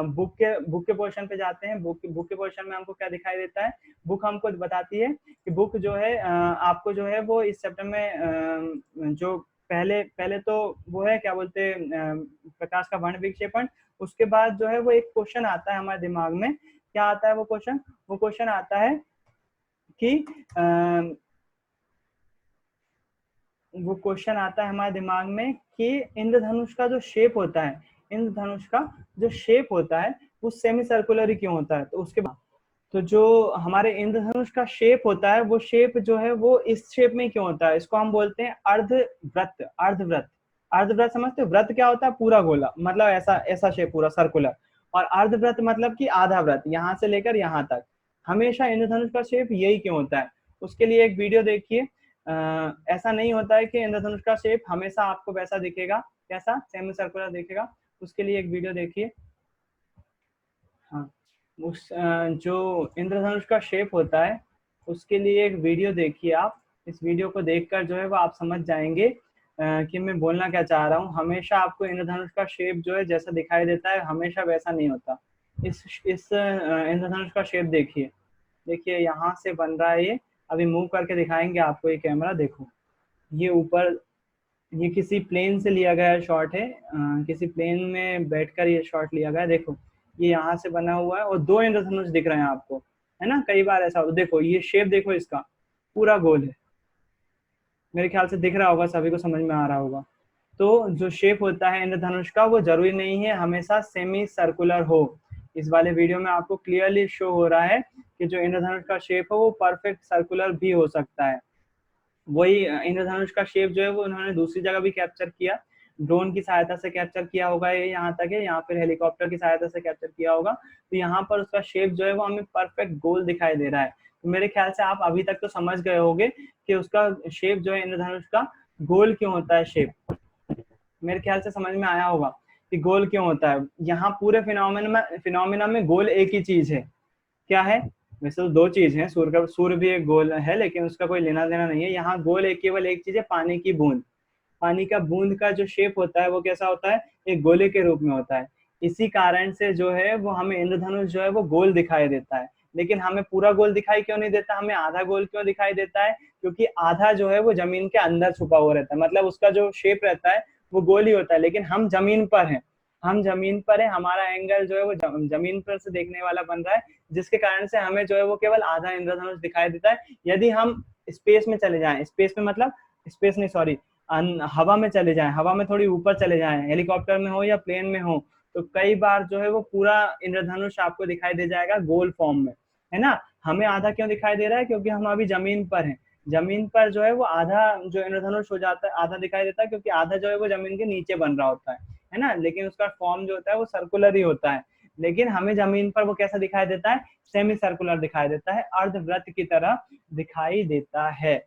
बुक के पोर्शन पे जाते हैं। बुक के पोर्शन में हमको क्या दिखाई देता है, बुक हमको बताती है कि बुक जो है आपको जो है वो इस चैप्टर में जो पहले तो वो है क्या बोलते हैं, प्रकाश का वर्ण विक्षेपण। उसके बाद जो है वो एक क्वेश्चन आता है हमारे दिमाग में। क्या आता है वो क्वेश्चन, वो क्वेश्चन आता है कि वो क्वेश्चन आता है हमारे दिमाग में कि इंद्रधनुष का जो शेप होता है, इंद्रधनुष का जो शेप होता है वो सेमी सर्कुलर ही क्यों होता है। तो उसके बाद तो जो हमारे इंद्रधनुष का शेप होता है, वो शेप जो है वो इस शेप में क्यों होता है, इसको हम बोलते हैं अर्धवृत्त। अर्धवृत्त, अर्धवृत्त समझते हो, वृत्त क्या होता है, पूरा गोला, मतलब ऐसा ऐसा शेप पूरा सर्कुलर, और अर्धवृत्त मतलब कि आधा वृत्त, यहाँ से लेकर यहाँ तक। हमेशा इंद्रधनुष का शेप यही क्यों होता है, उसके लिए एक वीडियो देखिए। ऐसा नहीं होता है कि इंद्रधनुष का शेप हमेशा आपको वैसा दिखेगा, कैसा, सेमी सर्कुलर दिखेगा। उसके लिए एक वीडियो देखिए। हाँ, उस जो इंद्रधनुष का शेप होता है उसके लिए एक वीडियो देखिए आप। इस वीडियो को देखकर जो है वो आप समझ जाएंगे कि मैं बोलना क्या चाह रहा हूँ। हमेशा आपको इंद्रधनुष का शेप जो है जैसा दिखाई देता है, हमेशा वैसा नहीं होता। इस इंद्रधनुष का शेप देखिए, देखिए यहाँ से बन रहा है ये। अभी मूव करके दिखाएंगे आपको ये कैमरा, देखो ये ऊपर, ये किसी प्लेन से लिया गया शॉट है, किसी प्लेन में बैठकर ये शॉट लिया गया है। देखो ये यहाँ से बना हुआ है और 2 इंद्रधनुष दिख रहे हैं आपको, है ना। कई बार ऐसा होता, देखो ये शेप देखो, इसका पूरा गोल है, मेरे ख्याल से दिख रहा होगा, सभी को समझ में आ रहा होगा। तो जो शेप होता है इंद्रधनुष का वो जरूरी नहीं है हमेशा सेमी सर्कुलर हो। इस वाले वीडियो में आपको क्लियरली शो हो रहा है कि जो इंद्रधनुष का शेप है वो परफेक्ट सर्कुलर भी हो सकता है। वही इंद्रधनुष का शेप जो है वो उन्होंने दूसरी जगह भी कैप्चर किया, ड्रोन की सहायता से कैप्चर किया होगा, ये यहाँ तक है, यहाँ फिर हेलीकॉप्टर की सहायता से कैप्चर किया होगा। तो यहाँ पर उसका शेप जो है वो हमें परफेक्ट गोल दिखाई दे रहा है। तो मेरे ख्याल से आप अभी तक तो समझ गए होंगे कि उसका शेप जो है इंद्रधनुष का गोल क्यों होता है। शेप मेरे ख्याल से समझ में आया होगा कि गोल क्यों होता है। यहाँ पूरे फिनोमिना में गोल एक ही चीज है, क्या है, वैसे तो 2 चीज है, सूर्य भी एक गोल है, लेकिन उसका कोई लेना देना नहीं है। यहाँ गोल केवल एक चीज है, पानी की बूंद। पानी का बूंद का जो शेप होता है वो कैसा होता है, एक गोले के रूप में होता है। इसी कारण से जो है वो हमें इंद्रधनुष जो है वो गोल दिखाई देता है। लेकिन हमें पूरा गोल दिखाई क्यों नहीं देता, हमें आधा गोल क्यों दिखाई देता है, क्योंकि आधा जो है वो जमीन के अंदर छुपा हुआ रहता है। मतलब उसका जो शेप रहता है वो गोल ही होता है, लेकिन हम जमीन पर हैं, हम जमीन पर है, हमारा एंगल जो है वो जमीन पर से देखने वाला बन रहा है, जिसके कारण से हमें जो है वो केवल आधा इंद्रधनुष दिखाई देता है। यदि हम स्पेस में चले जाएं, स्पेस में मतलब स्पेस नहीं सॉरी हवा में चले जाएं, हवा में थोड़ी ऊपर चले जाएं, हेलीकॉप्टर में हो या प्लेन में हो, तो कई बार जो है वो पूरा इंद्रधनुष आपको दिखाई दे जाएगा गोल फॉर्म में, है ना। हमें आधा क्यों दिखाई दे रहा है, क्योंकि हम अभी जमीन पर हैं। जमीन पर जो है वो आधा जो इंद्रधनुष हो जाता है, आधा दिखाई देता है, क्योंकि आधा जो है वो जमीन के नीचे बन रहा होता है ना। लेकिन उसका फॉर्म जो होता है वो सर्कुलर ही होता है। लेकिन हमें जमीन पर वो कैसा दिखाई देता है, सेमी सर्कुलर दिखाई देता है, अर्धवृत्त की तरह दिखाई देता है।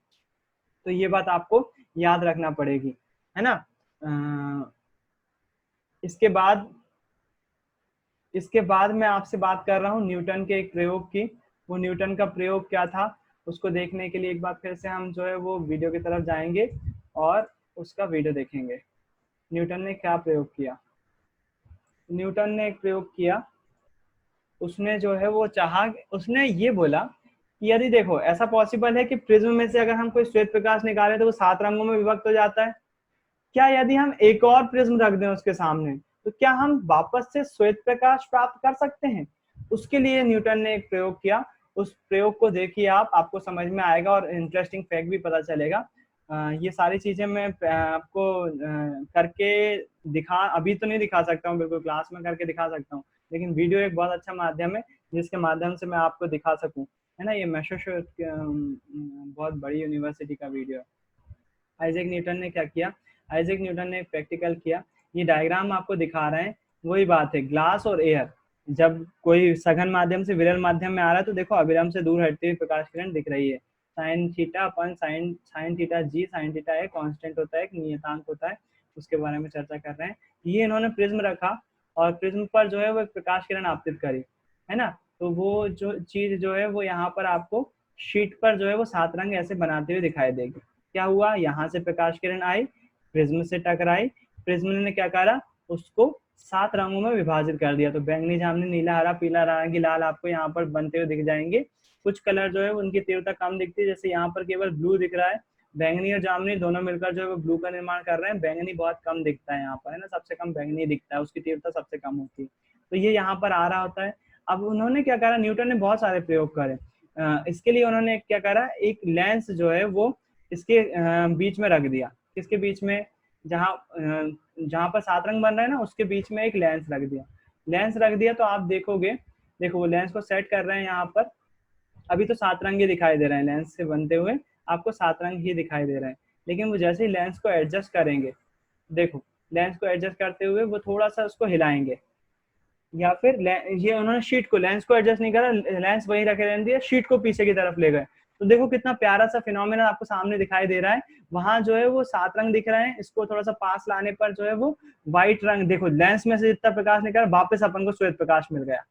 तो ये बात आपको याद रखना पड़ेगी, है ना। इसके बाद मैं आपसे बात कर रहा हूँ न्यूटन के एक प्रयोग की। वो न्यूटन का प्रयोग क्या था उसको देखने के लिए एक बार फिर से हम जो है वो वीडियो की तरफ जाएंगे और उसका वीडियो देखेंगे। न्यूटन ने क्या प्रयोग किया, न्यूटन ने एक प्रयोग किया, उसने जो है वो चाहा, उसने ये बोला कि यदि देखो ऐसा पॉसिबल है कि प्रिज्म में से अगर हम कोई श्वेत प्रकाश निकालें तो वो 7 रंगों में विभक्त हो जाता है, क्या यदि हम एक और प्रिज्म रख दें उसके सामने, तो क्या हम वापस से श्वेत प्रकाश प्राप्त कर सकते हैं? उसके लिए न्यूटन ने एक प्रयोग किया। उस प्रयोग को देखिए आप, आपको समझ में आएगा और इंटरेस्टिंग फैक्ट भी पता चलेगा। ये सारी चीजें मैं आपको करके दिखा, अभी तो नहीं दिखा सकता हूँ, बिल्कुल क्लास में करके दिखा सकता हूँ, लेकिन वीडियो एक बहुत अच्छा माध्यम है जिसके माध्यम से मैं आपको दिखा सकूं, है ना। ये मैसाचुसेट्स बहुत बड़ी यूनिवर्सिटी का वीडियो है। आइजैक न्यूटन ने क्या किया, आइजैक न्यूटन ने प्रैक्टिकल किया। ये डायग्राम आपको दिखा रहे हैं, वही बात है, ग्लास और एयर जब कोई सघन माध्यम से विरल माध्यम में आ रहा है तो देखो अविराम से दूर हटती हुई प्रकाश किरण दिख रही है। साइन थीटा अपन साइन थीटा जी, साइन थीटा एक कांस्टेंट होता है, एक नियतांक होता है, उसके बारे में चर्चा कर रहे हैं। ये इन्होंने प्रिज्म रखा और प्रिज्म पर जो है वो एक प्रकाश किरण आपतित करी, है ना। तो वो जो चीज जो है वो यहाँ पर आपको शीट पर जो है वो 7 रंग ऐसे बनाते हुए दिखाई देगी। क्या हुआ, यहाँ से प्रकाश किरण आई, प्रिज्म से टकराई, प्रिज्म ने क्या करा, उसको 7 रंगों में विभाजित कर दिया। तो बैंगनी, जामुनी, नीला, हरा, पीला, नारंगी, लाल आपको यहाँ पर बनते हुए दिख जाएंगे। कुछ कलर जो है उनकी तीव्रता कम दिखती है, जैसे यहाँ पर केवल ब्लू दिख रहा है। बैंगनी और जामुनी दोनों मिलकर जो है वो ब्लू का निर्माण कर रहे हैं। बैंगनी बहुत कम दिखता है यहाँ पर, है ना, सबसे कम बैंगनी दिखता है, उसकी तीव्रता सबसे कम होती है। तो ये यहाँ पर आ रहा होता है। अब उन्होंने क्या करा, न्यूटन ने बहुत सारे प्रयोग करे। इसके लिए उन्होंने क्या करा, एक लेंस जो है वो इसके बीच में रख दिया। किसके बीच में, जहाँ जहाँ पर 7 रंग बन रहे हैं ना, उसके बीच में एक लेंस रख दिया। लेंस रख दिया तो आप देखोगे, देखो वो लेंस को सेट कर रहे हैं यहाँ पर। अभी तो 7 रंग ही दिखाई दे रहे हैं, लेंस से बनते हुए आपको 7 रंग ही दिखाई दे रहे हैं। लेकिन वो जैसे ही लेंस को एडजस्ट करेंगे, देखो लेंस को एडजस्ट करते हुए वो थोड़ा सा उसको हिलाएंगे, या फिर ये उन्होंने शीट को, लेंस को एडजस्ट नहीं करा, लेंस वहीं रखे रहने दिया, शीट को पीछे की तरफ ले गए। तो देखो कितना प्यारा सा फिनोमेना आपको सामने दिखाई दे रहा है। वहां जो है वो 7 रंग दिख रहे हैं, इसको थोड़ा सा पास लाने पर जो है वो व्हाइट रंग, देखो लेंस में से जितना प्रकाश निकला वापस अपन को श्वेत प्रकाश मिल गया,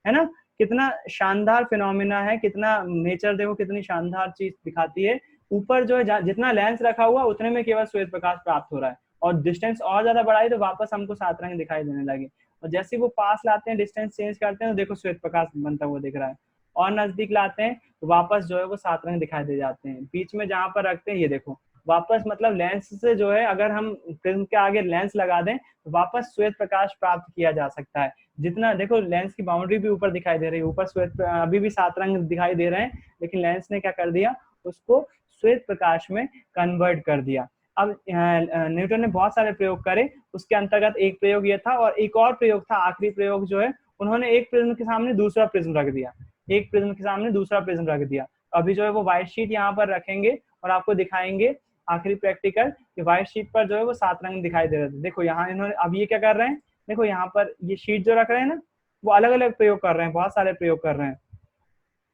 है ना। कितना शानदार फिनोमेना है, कितना नेचर देखो कितनी शानदार चीज दिखाती है। ऊपर जो है जितना लेंस रखा हुआ उतने में केवल श्वेत प्रकाश प्राप्त हो रहा है, और डिस्टेंस और ज्यादा बढ़ाई तो वापस हमको 7 रंग दिखाई देने लगे। और जैसे वो पास लाते हैं, डिस्टेंस चेंज करते हैं तो देखो श्वेत प्रकाश बनता हुआ दिख रहा है, और नजदीक लाते हैं तो वापस जो है वो 7 रंग दिखाई दे जाते हैं। बीच में जहां पर रखते हैं ये देखो वापस, मतलब लेंस से जो है अगर हम प्रिज्म के आगे लेंस लगा दें तो वापस श्वेत प्रकाश प्राप्त किया जा सकता है। जितना देखो लेंस की बाउंड्री भी ऊपर दिखाई दे रही है, ऊपर श्वेत अभी भी 7 रंग दिखाई दे रहे हैं, लेकिन लेंस ने क्या कर दिया, उसको श्वेत प्रकाश में कन्वर्ट कर दिया। अब न्यूटन ने बहुत सारे प्रयोग करे, उसके अंतर्गत एक प्रयोग ये था, और एक और प्रयोग था, आखिरी प्रयोग जो है, उन्होंने एक प्रिज्म के सामने दूसरा प्रिज्म रख दिया, एक प्रिज्म के सामने दूसरा प्रिज्म रख दिया। अभी जो है वो व्हाइट शीट यहाँ पर रखेंगे और आपको दिखाएंगे आखिरी प्रैक्टिकल कि व्हाइट शीट पर जो है वो 7 रंग दिखाई दे रहे थे। देखो यहाँ इन्होंने अब ये क्या कर रहे हैं, देखो यहाँ पर ये शीट जो रख रहे हैं ना, वो अलग अलग प्रयोग कर रहे हैं, बहुत सारे प्रयोग कर रहे हैं।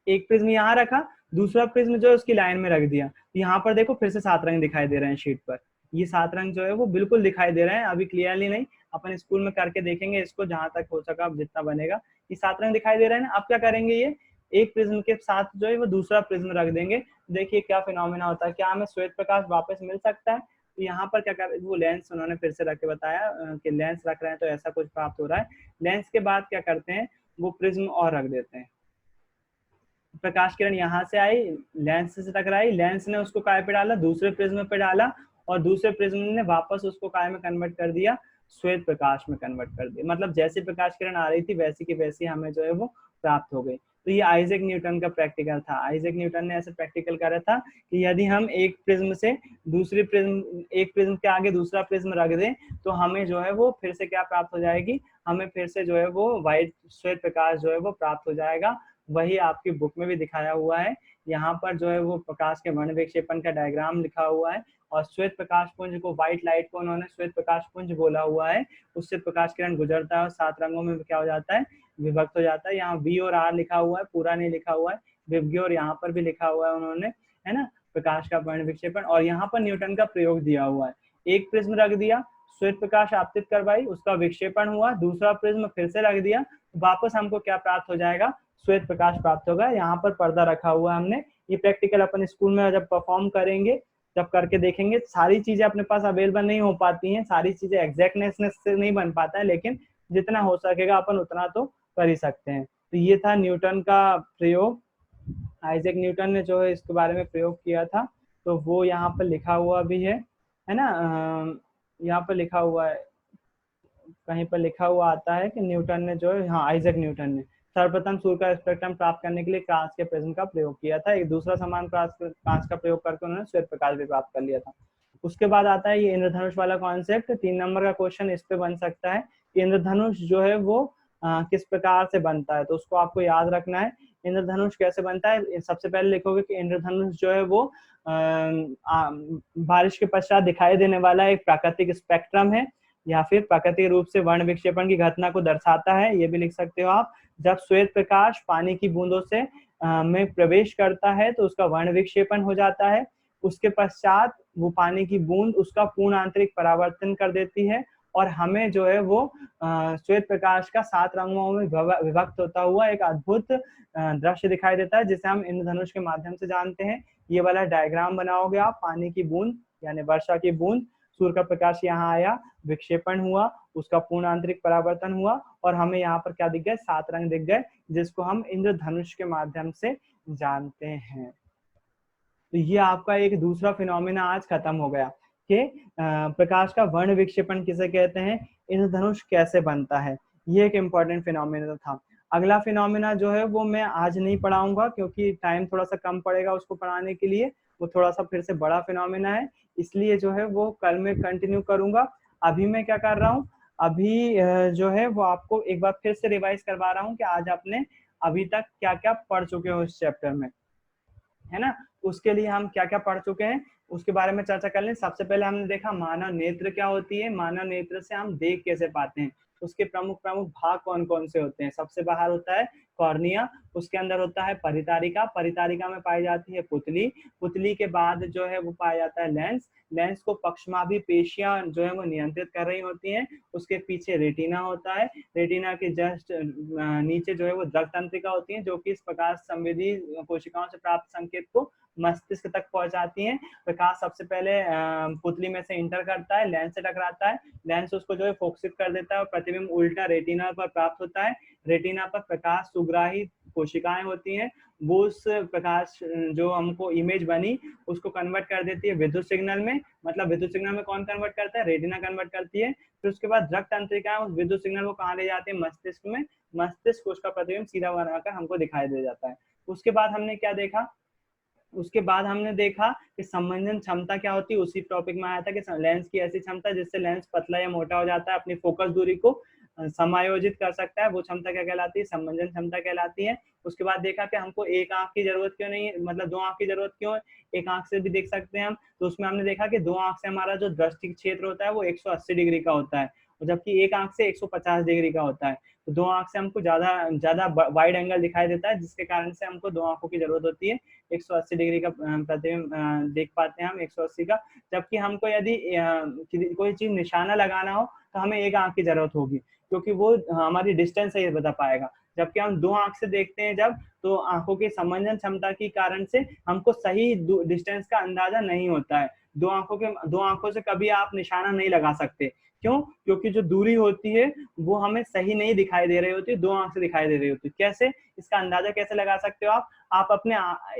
एक प्रिज्म यहाँ रखा, दूसरा प्रिज्म जो है उसकी लाइन में रख दिया, यहाँ पर देखो फिर से 7 रंग दिखाई दे रहे हैं शीट पर। ये 7 रंग जो है वो बिल्कुल दिखाई दे रहे हैं, अभी क्लियरली नहीं, अपन स्कूल में करके देखेंगे इसको, जहां तक हो सका जितना बनेगा। ये 7 रंग दिखाई दे रहे हैं ना। अब क्या करेंगे, ये एक प्रिज्म के साथ जो है वो दूसरा प्रिज्म रख देंगे, देखिए क्या फिनोमेना होता है, क्या हमें श्वेत प्रकाश वापस मिल सकता है। तो यहाँ पर क्या कर, वो लेंस उन्होंने फिर से रख के बताया कि लेंस रख रहे हैं तो ऐसा कुछ प्राप्त हो रहा है। लेंस के बाद क्या करते हैं, वो प्रिज्म और रख देते हैं। प्रकाश किरण यहाँ से आई, लेंस से टकराई, लेंस ने उसको काय पे डाला, दूसरे प्रिज्म पे डाला, और दूसरे प्रिज्म ने वापस उसको काय में कन्वर्ट कर दिया, श्वेत प्रकाश में कन्वर्ट कर दिया। मतलब जैसी प्रकाश किरण आ रही थी वैसी की वैसी हमें जो है वो प्राप्त हो गई। तो ये आइजैक न्यूटन का प्रैक्टिकल था। आइजैक न्यूटन ने ऐसे प्रैक्टिकल करा था कि यदि हम एक प्रिज्म से दूसरी प्रिज्म, एक प्रिज्म के आगे दूसरा प्रिज्म रख दें तो हमें जो है वो फिर से क्या प्राप्त हो जाएगी, हमें फिर से जो है वो व्हाइट श्वेत प्रकाश जो है वो प्राप्त हो जाएगा। वही आपकी बुक में भी दिखाया हुआ है। यहाँ पर जो है वो प्रकाश के वर्ण विक्षेपण का डायग्राम लिखा हुआ है, और श्वेत प्रकाश पुंज को, व्हाइट लाइट को उन्होंने श्वेत प्रकाश पुंज बोला हुआ है। उससे प्रकाश किरण गुजरता है और 7 रंगों में क्या हो जाता है, विभक्त हो जाता है। यहाँ V और R लिखा हुआ है, पूरा नहीं लिखा हुआ है, विभज्ञ, और यहाँ पर भी लिखा हुआ है उन्होंने, है ना, प्रकाश का वर्ण विक्षेपण। और यहाँ पर न्यूटन का प्रयोग दिया हुआ है, एक प्रिज्म रख दिया, श्वेत प्रकाश आपतित करवाई, उसका विक्षेपण हुआ, दूसरा प्रिज्म फिर से रख दिया, वापस हमको क्या प्राप्त हो जाएगा, श्वेत प्रकाश प्राप्त होगा। यहाँ पर पर्दा रखा हुआ है हमने। ये प्रैक्टिकल अपन स्कूल में जब परफॉर्म करेंगे, जब करके देखेंगे, सारी चीजें अपने पास अवेलेबल नहीं हो पाती हैं, सारी चीजें एग्जैक्टनेस से नहीं बन पाता है, लेकिन जितना हो सकेगा अपन उतना तो कर ही सकते हैं। तो ये था न्यूटन का प्रयोग, आइजैक न्यूटन ने जो है इसके बारे में प्रयोग किया था, तो वो यहाँ पर लिखा हुआ भी है ना। यहाँ पर लिखा हुआ है, कहीं पर लिखा हुआ आता है कि न्यूटन ने जो है, हाँ आइजैक न्यूटन ने सर्वप्रथम सूर्य का स्पेक्ट्रम प्राप्त करने के लिए कांच के प्रिज्म का प्रयोग किया था। एक दूसरा समान कांच का प्रयोग करके उन्होंने श्वेत प्रकाश भी प्राप्त कर लिया था। उसके बाद आता है ये इंद्रधनुष वाला कॉन्सेप्ट। 3 नंबर का क्वेश्चन इस पे बन सकता है कि इंद्रधनुष जो है वो किस प्रकार से बनता है, तो उसको आपको याद रखना है। इंद्रधनुष कैसे बनता है, सबसे पहले लिखोगे कि इंद्रधनुष जो है वो बारिश के पश्चात दिखाई देने वाला एक प्राकृतिक स्पेक्ट्रम है, या फिर प्राकृतिक रूप से वर्ण विक्षेपण की घटना को दर्शाता है, ये भी लिख सकते हो आप। जब श्वेत प्रकाश पानी की बूंदों से में प्रवेश करता है तो उसका वर्ण विक्षेपण हो जाता है। उसके पश्चात वो पानी की बूंद उसका पूर्ण आंतरिक परावर्तन कर देती है और हमें जो है वो श्वेत प्रकाश का 7 रंगों में विभक्त होता हुआ एक अद्भुत दृश्य दिखाई देता है, जिसे हम इंद्रधनुष के माध्यम से जानते हैं। ये वाला डायग्राम बनाओगे आप, पानी की बूंद यानी वर्षा की बूंद, सूर्य का प्रकाश यहाँ आया, विक्षेपण हुआ, उसका पूर्ण आंतरिक परावर्तन हुआ और हमें यहाँ पर क्या दिख गए, 7 रंग दिख गए, जिसको हम इंद्रधनुष के माध्यम से जानते हैं। तो ये आपका एक दूसरा फिनोमिना आज खत्म हो गया कि प्रकाश का वर्ण विक्षेपण किसे कहते हैं, इंद्रधनुष कैसे बनता है, ये एक इम्पोर्टेंट फिनोमिना था। अगला फिनोमिना जो है वो मैं आज नहीं पढ़ाऊंगा क्योंकि टाइम थोड़ा सा कम पड़ेगा उसको पढ़ाने के लिए, वो थोड़ा सा फिर से बड़ा फिनोमिना है, इसलिए जो है वो कल में कंटिन्यू करूंगा। अभी मैं क्या कर रहा हूँ, अभी जो है वो आपको एक बार फिर से रिवाइज करवा रहा हूँ कि आज आपने अभी तक क्या क्या पढ़ चुके हो इस चैप्टर में, है ना। उसके लिए हम क्या क्या पढ़ चुके हैं उसके बारे में चर्चा कर लें। सबसे पहले हमने देखा मानव नेत्र क्या होती है, मानव नेत्र से हम देख कैसे पाते हैं, उसके प्रमुख प्रमुख भाग कौन कौन से होते हैं। सबसे बाहर होता है कॉर्निया, उसके अंदर होता है परितारिका, परितारिका में पाई जाती है पुतली, पुतली के बाद जो है वो पाया जाता है लेंस, लेंस को पक्षमाभी पेशियां जो है वो नियंत्रित कर रही होती हैं। उसके पीछे रेटिना होता है, रेटिना के जस्ट नीचे जो है वो द्रव तंत्रिका होती है, जो कि इस प्रकाश संवेदी कोशिकाओं से प्राप्त संकेत को मस्तिष्क तक पहुंचाती हैं। प्रकाश सबसे पहले पुतली में से इंटर करता है, लेंस से टकराता है, लेंस उसको जो है फोकसित कर देता है और प्रतिबिंब उल्टा रेटिना पर प्राप्त होता है। रेटिना पर प्रकाश सुग्राही कोशिकाएं होती हैं, वो उस प्रकाश जो हमको इमेज बनी उसको कन्वर्ट कर देती है विद्युत सिग्नल में, मतलब विद्युत सिग्नल में कौन कन्वर्ट करता है, रेटिना कन्वर्ट करती है। फिर उसके बाद द्रव तंत्रिका उस विद्युत सिग्नल को कहाँ ले जाते हैं, मस्तिष्क में, मस्तिष्क उसका प्रतिबिंब सीधा बनाकर हमको दिखाई दे जाता है। उसके बाद हमने क्या देखा, उसके बाद हमने देखा कि संवेदन क्षमता क्या होती है, उसी टॉपिक में आया था कि लेंस की ऐसी क्षमता जिससे लेंस पतला या मोटा हो जाता है, अपनी फोकस दूरी को समायोजित कर सकता है, वो क्षमता क्या कहलाती है, संवेदन क्षमता कहलाती है। उसके बाद देखा कि हमको एक आंख की जरूरत क्यों नहीं है, मतलब 2 आंख की जरूरत क्यों है, एक आंख से भी देख सकते हैं हम। तो उसमें हमने देखा कि 2 आंख से हमारा जो दृष्टि क्षेत्र होता है वो 180 डिग्री का होता है, जबकि एक आंख से 150 डिग्री का होता है। तो 2 आंख से हमको ज्यादा वाइड एंगल दिखाई देता है, जिसके कारण से हमको 2 आंखों की जरूरत होती है। 180 डिग्री का प्रतिबिंब देख पाते हैं हम 180 का। जबकि हमको यदि कोई चीज निशाना लगाना हो तो हमें एक आंख की जरूरत होगी, क्योंकि वो हमारी डिस्टेंस सही बता पाएगा। जबकि हम 2 आंख से देखते हैं जब, तो आंखों की संवेदन क्षमता के कारण से हमको सही डिस्टेंस का अंदाजा नहीं होता है। 2 आंखों से कभी आप निशाना नहीं लगा सकते, क्यों, क्योंकि जो दूरी होती है वो हमें सही नहीं दिखाई दे रही होती, 2 आंख से दिखाई दे रही होती। कैसे, इसका अंदाजा कैसे लगा सकते हो आप अपने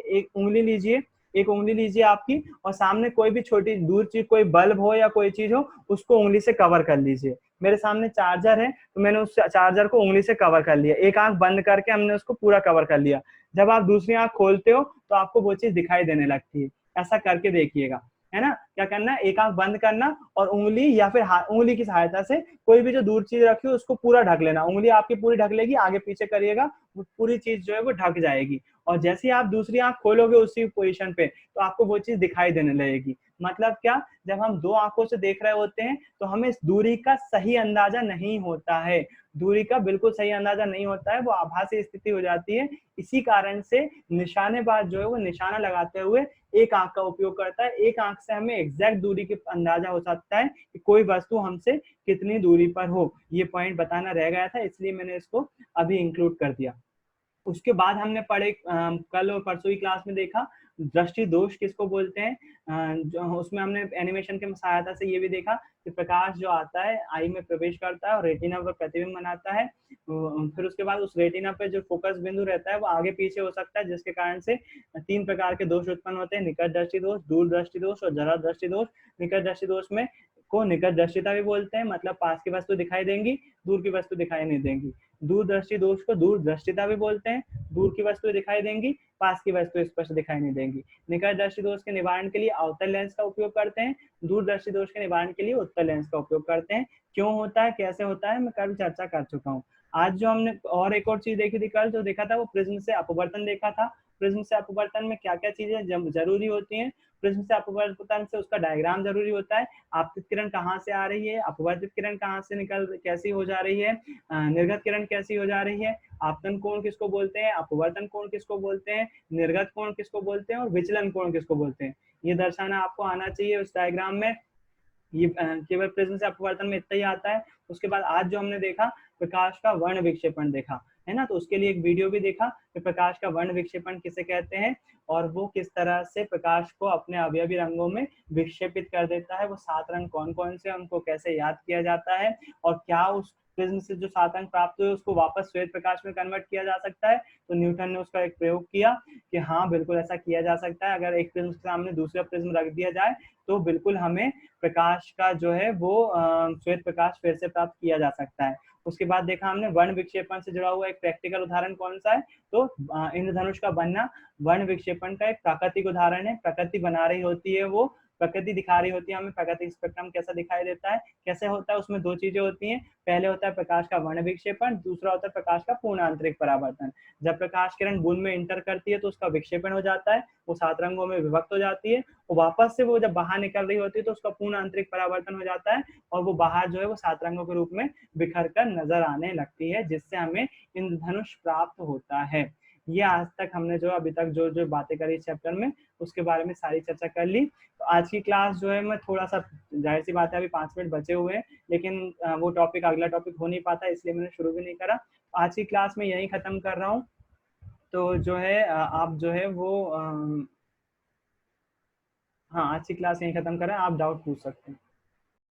एक उंगली लीजिए, एक उंगली लीजिए आपकी, और सामने कोई भी छोटी दूर चीज, कोई बल्ब हो या कोई चीज हो, उसको उंगली से कवर कर लीजिए। मेरे सामने चार्जर है तो मैंने उस चार्जर को उंगली से कवर कर लिया, एक आंख बंद करके हमने उसको पूरा कवर कर लिया। जब आप दूसरी आंख खोलते हो तो आपको वो चीज दिखाई देने लगती है। ऐसा करके देखिएगा, है ना। क्या करना है, एक आंख बंद करना और उंगली या फिर उंगली की सहायता से कोई भी जो दूर चीज रखी हो उसको पूरा ढक लेना, उंगली आपकी पूरी ढक लेगी, आगे पीछे करिएगा, वो पूरी चीज जो है वो ढक जाएगी। और जैसे ही आप दूसरी आंख खोलोगे उसी पोजीशन पे, तो आपको वो चीज दिखाई देने लगेगी। मतलब क्या, जब हम 2 आंखों से देख रहे होते हैं तो हमें इस दूरी का सही अंदाजा नहीं होता है, दूरी का बिल्कुल सही अंदाजा नहीं होता है, वो आभासी स्थिति हो जाती है। इसी कारण से निशानेबाज जो है वो निशाना लगाते हुए एक आंख का उपयोग करता है। एक आंख से हमें एग्जैक्ट दूरी की अंदाजा हो सकता है कि कोई वस्तु हमसे कितनी दूरी पर हो। ये पॉइंट बताना रह गया था, इसलिए मैंने इसको अभी इंक्लूड कर दिया। उसके बाद हमने पढ़े कल और परसों की क्लास में देखा दृष्टि दोष किसको बोलते हैं। उसमें हमने एनिमेशन के सहायता से ये भी देखा कि प्रकाश जो आता है आई में प्रवेश करता है और रेटिना पर प्रतिबिंब बनाता है। फिर उसके बाद उस रेटिना पे जो फोकस बिंदु रहता है वो आगे पीछे हो सकता है, जिसके कारण से 3 प्रकार के दोष उत्पन्न होते हैं, निकट दृष्टि दोष, दूर दृष्टि दोष और जरा दृष्टि दोष। निकट दृष्टि दोष में को निकट दृष्टिता भी बोलते हैं, मतलब पास की वस्तु दिखाई देंगी, दूर की वस्तु दिखाई नहीं देंगी। दूरदर्शी दोष को दूर दृष्टिता भी बोलते हैं, दूर की वस्तु दिखाई देंगी, पास की वस्तु स्पष्ट दिखाई नहीं देंगी। निकट दृष्टि दोष के निवारण के लिए अवतल लेंस का उपयोग करते हैं, दूरदर्शी दोष के निवारण के लिए उत्तल लेंस का उपयोग करते हैं। क्यों होता है, कैसे होता है, मैं कल चर्चा कर चुका हूँ। आज जो हमने और एक और चीज देखी थी, कल जो देखा था वो प्रिज्म से अपवर्तन देखा था। प्रिज्म से अपवर्तन में क्या क्या चीजें जरूरी होती हैं। प्रिज्म से अपवर्तन से उसका डायग्राम जरूरी होता है, आपतित किरण कहाँ से आ रही है, अपवर्तित किरण कहाँ से निकल कैसी हो जा रही है, निर्गत किरण कैसी हो जा रही है, आपतन कोण किसको बोलते हैं, अपवर्तन कोण किसको बोलते हैं, निर्गत कोण किसको बोलते हैं और विचलन कोण किसको बोलते हैं, ये दर्शाना आपको आना चाहिए उस डायग्राम में। ये केवल प्रिज्म से अपवर्तन में इतना ही आता है। उसके बाद आज जो हमने देखा प्रकाश का वर्ण विक्षेपण देखा है ना, तो उसके लिए एक वीडियो भी देखा कि प्रकाश का वर्ण विक्षेपण किसे कहते हैं और वो किस तरह से प्रकाश को अपने अवयवी रंगों में विक्षेपित कर देता है। वो 7 रंग कौन कौन से, उनको कैसे याद किया जाता है और क्या उस प्रिज्म से जो 7 अंक प्राप्त हुए उसको वापस श्वेत प्रकाश में कन्वर्ट किया जा सकता है। तो न्यूटन ने उसका एक प्रयोग किया कि हाँ बिल्कुल ऐसा किया जा सकता है। अगर एक प्रिज्म के सामने दूसरा प्रिज्म रख दिया जाए तो बिल्कुल हमें प्रकाश का जो है वो श्वेत प्रकाश फिर से प्राप्त किया जा सकता है। उसके बाद देखा हमने वर्ण विक्षेपण से जुड़ा हुआ एक प्रैक्टिकल उदाहरण कौन सा है, तो इंद्रधनुष का बनना वर्ण विक्षेपण का एक प्राकृतिक उदाहरण है। प्रकृति बना रही होती है, वो प्रकृति दिखा रही होती है हमें प्राकृतिक स्पेक्ट्रम कैसा दिखाई देता है, कैसे होता है। उसमें 2 चीजें होती हैं, पहले होता है प्रकाश का वर्ण विक्षेपण, दूसरा होता है प्रकाश का पूर्ण आंतरिक परावर्तन। जब प्रकाश किरण बूंद में इंटर करती है तो उसका विक्षेपण हो जाता है, वो 7 रंगों में विभक्त हो जाती है और वापस से वो जब बाहर निकल रही होती है तो उसका पूर्ण आंतरिक परावर्तन हो जाता है और वो बाहर जो है वो 7 रंगों के रूप में बिखर कर नजर आने लगती है, जिससे हमें इंद्रधनुष प्राप्त होता है। ये आज तक हमने जो अभी तक जो जो बातें करी इस चैप्टर में उसके बारे में सारी चर्चा कर ली। तो आज की क्लास जो है मैं थोड़ा सा, जाहिर सी बात है अभी 5 मिनट बचे हुए हैं, लेकिन वो टॉपिक अगला टॉपिक हो नहीं पाता इसलिए मैंने शुरू भी नहीं करा। आज की क्लास में यही खत्म कर रहा हूँ। तो जो है आप जो है वो हाँ आज की क्लास यही खत्म करें, आप डाउट पूछ सकते हैं।